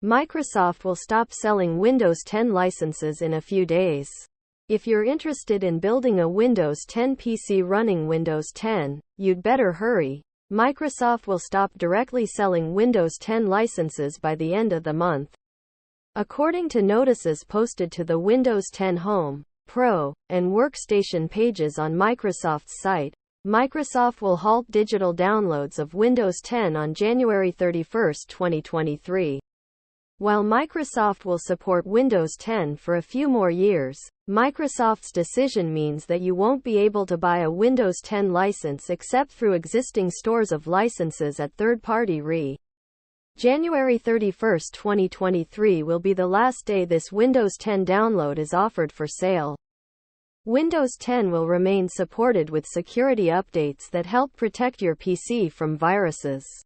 Microsoft will stop selling Windows 10 licenses in a few days. If you're interested in building a Windows 10 PC running Windows 10, you'd better hurry. Microsoft will stop directly selling Windows 10 licenses by the end of the month. According to notices posted to the Windows 10 Home, Pro, and Workstation pages on Microsoft's site, Microsoft will halt digital downloads of Windows 10 on January 31, 2023. While Microsoft will support Windows 10 for a few more years, Microsoft's decision means that you won't be able to buy a Windows 10 license except through existing stores of licenses at third-party re. January 31, 2023 will be the last day this Windows 10 download is offered for sale. Windows 10 will remain supported with security updates that help protect your PC from viruses,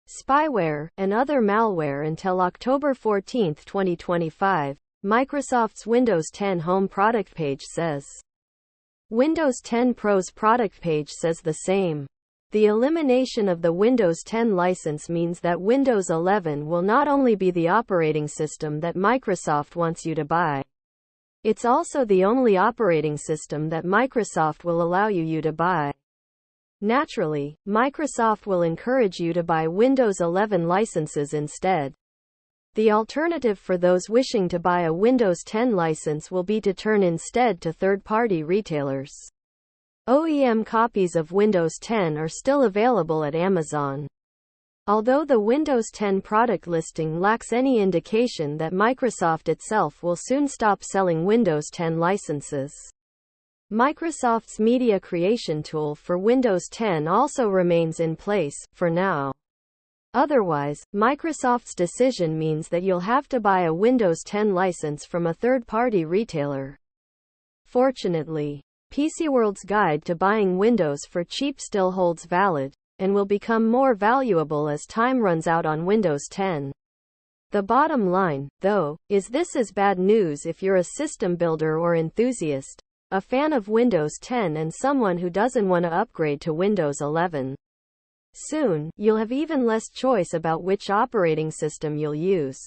spyware, and other malware until October 14, 2025, Microsoft's Windows 10 Home product page says. Windows 10 Pro's product page says the same. The elimination of the Windows 10 license means that Windows 11 will not only be the operating system that Microsoft wants you to buy, it's also the only operating system that Microsoft will allow you to buy. Naturally, Microsoft will encourage you to buy Windows 11 licenses instead. The alternative for those wishing to buy a Windows 10 license will be to turn instead to third-party retailers. OEM copies of Windows 10 are still available at Amazon. Although the Windows 10 product listing lacks any indication that Microsoft itself will soon stop selling Windows 10 licenses, Microsoft's media creation tool for Windows 10 also remains in place, for now. Otherwise, Microsoft's decision means that you'll have to buy a Windows 10 license from a third-party retailer. Fortunately, PCWorld's guide to buying Windows for cheap still holds valid, and will become more valuable as time runs out on Windows 10. The bottom line, though, is this is bad news if you're a system builder or enthusiast, a fan of Windows 10 and someone who doesn't want to upgrade to Windows 11. Soon, you'll have even less choice about which operating system you'll use.